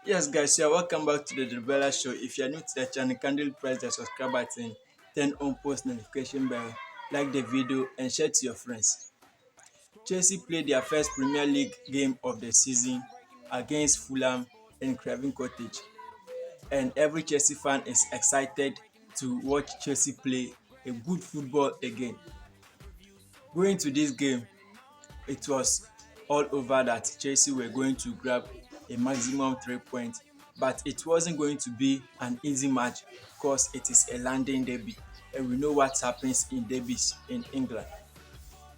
Yes, guys, you're welcome back to the Drebella Show. If you're new to the channel, kindly press the subscribe button, turn on post notification bell, like the video, and share to your friends. Chelsea played their first Premier League game of the season against Fulham in Craven Cottage, and every Chelsea fan is excited to watch Chelsea play a good football again. Going to this game, it was all over that Chelsea were going to grab a maximum 3 points, but it wasn't going to be an easy match because it is a London derby, and we know what happens in derbies in England.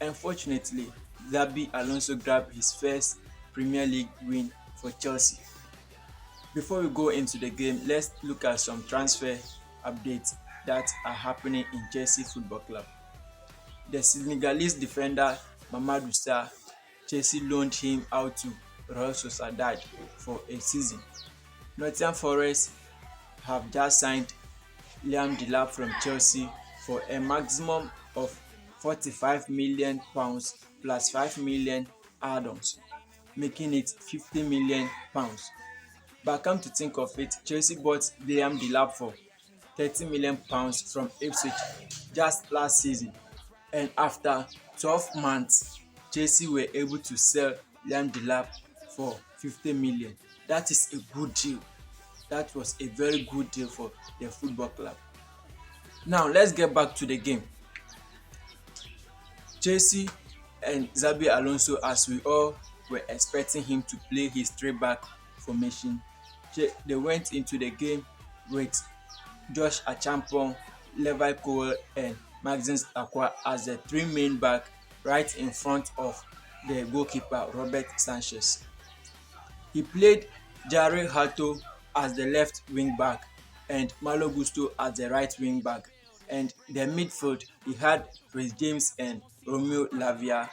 Unfortunately, Xabi Alonso grabbed his first Premier League win for Chelsea. Before we go into the game, let's look at some transfer updates that are happening in Chelsea Football Club. The Senegalese defender Mamadou Sarr, Chelsea loaned him out to Real Sociedad for a season. Nottingham Forest have just signed Liam Delap from Chelsea for a maximum of £45 million plus 5 million add-ons, making it £50 million. But come to think of it, Chelsea bought Liam Delap for £30 million from Ipswich just last season, and after 12 months, Chelsea were able to sell Liam Delap for 50 million. That is a good deal. That was a very good deal for the football club. Now let's get back to the game. Chelsea and Xabi Alonso, as we all were expecting him to play his three-back formation, they went into the game with Josh Achampong, Levi Cole, and Maxence Lacroix as the three main back right in front of the goalkeeper Robert Sanchez. He played Jared Hato as the left wing back and Malo Gusto as the right wing back, and the midfield he had Chris James and Romeo Lavia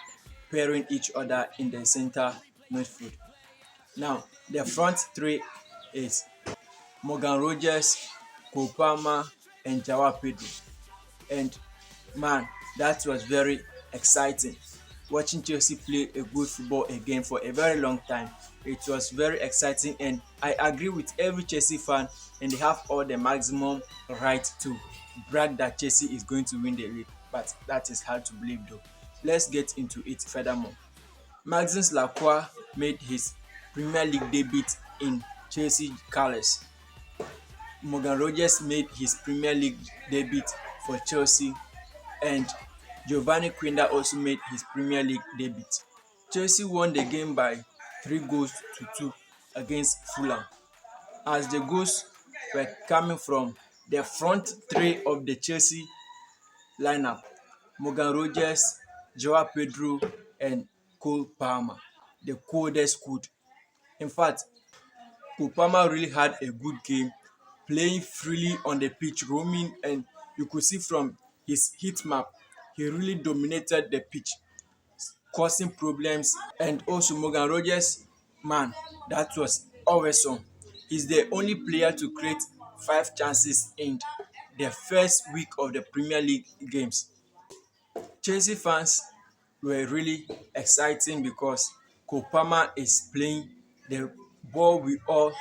pairing each other in the center midfield. Now the front three is Morgan Rogers, Cole Palmer, and Joao Pedro. And man, that was very exciting. Watching Chelsea play a good football again for a very long time, it was very exciting, and I agree with every Chelsea fan, and they have all the maximum right to brag that Chelsea is going to win the league, but that is hard to believe though. Let's get into it furthermore. Maxence Lacroix made his Premier League debut in Chelsea colours. Morgan Rogers made his Premier League debut for Chelsea, and Giovanni Quinda also made his Premier League debut. Chelsea won the game by 3 goals to 2 against Fulham, as the goals were coming from the front three of the Chelsea lineup: Morgan Rogers, Joao Pedro, and Cole Palmer, the coldest cold. In fact, Cole Palmer really had a good game, playing freely on the pitch, roaming, and you could see from his heat map, he really dominated the pitch, causing problems. And also Morgan Rogers, man, that was awesome. He's the only player to create 5 chances in the first week of the Premier League games. Chelsea fans were really exciting because Cole Palmer is playing the ball we all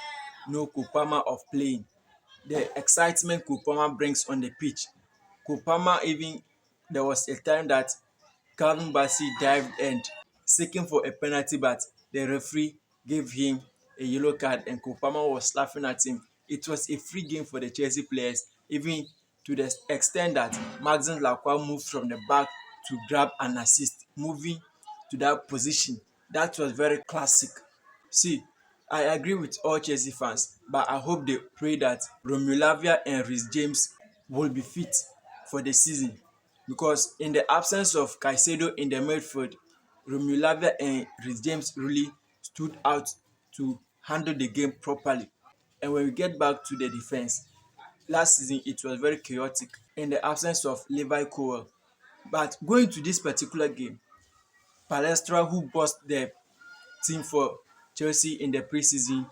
know Cole Palmer of playing. The excitement Cole Palmer brings on the pitch. Cole Palmer, even there was a time that Calvin Bassey dived and seeking for a penalty, but the referee gave him a yellow card and Cole Palmer was laughing at him. It was a free game for the Chelsea players, even to the extent that Maxence Lacroix moved from the back to grab an assist, moving to that position. That was very classic. See, I agree with all Chelsea fans, but I hope they pray that Romeo Lavia and Reece James will be fit for the season, because in the absence of Caicedo in the midfield, Romeo Lavia and Reece James really stood out to handle the game properly. And when we get back to the defense, last season it was very chaotic in the absence of Levi Cole. But going to this particular game, Palestra, who bossed the team for Chelsea in the preseason,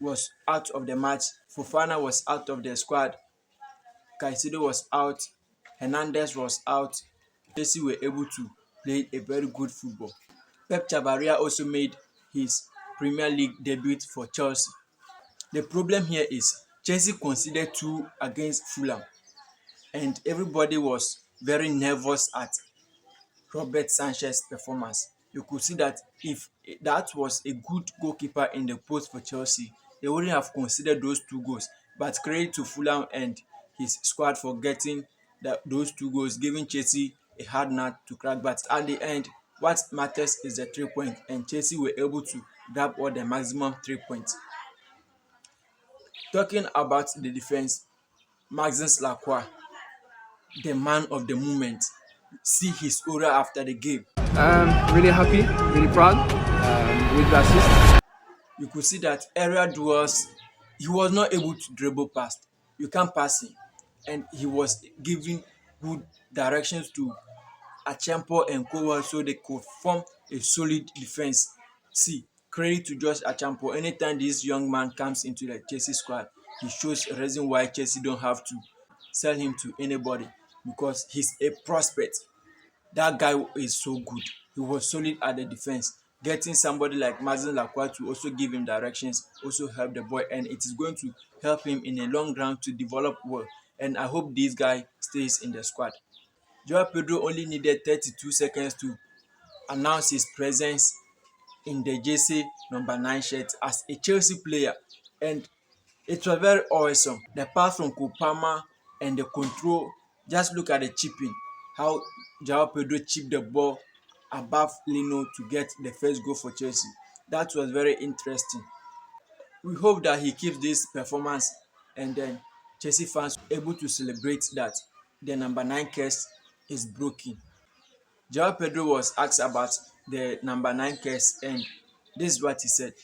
was out of the match. Fofana was out of the squad. Caicedo was out. Hernandez was out. Chelsea were able to play a very good football. Pep Chavaria also made his Premier League debut for Chelsea. The problem here is Chelsea conceded two against Fulham, and everybody was very nervous at Robert Sanchez's performance. You could see that if that was a good goalkeeper in the post for Chelsea, they wouldn't have considered those two goals. But credit to Fulham and his squad for getting those two goals, giving Chelsea a hard nut to crack. But at the end, what matters is the 3 points, and Chelsea were able to grab all the maximum 3 points. Talking about the defense, Maxence Lacroix, the man of the moment, see his aura after the game. Really happy, really proud with the assist. You could see that area duels, he was not able to dribble past. You can't pass him. And he was giving good directions to Achampo and Kowa so they could form a solid defense. See, credit to Josh Achampo. Anytime this young man comes into the Chelsea squad, he shows a reason why Chelsea don't have to sell him to anybody because he's a prospect. That guy is so good. He was solid at the defense. Getting somebody like Mazen Lacroix to also give him directions also help the boy, and it is going to help him in a long run to develop well. And I hope this guy stays in the squad. Joao Pedro only needed 32 seconds to announce his presence in the jersey number 9 shirt as a Chelsea player, and it was very awesome. The pass from Kopama and the control, just look at the chipping, how Joao Pedro chipped the ball above Lino to get the first goal for Chelsea. That was very interesting. We hope that he keeps this performance and then Chelsea fans able to celebrate that the number 9 curse is broken. Joao Pedro was asked about the number 9 curse, and this is what he said.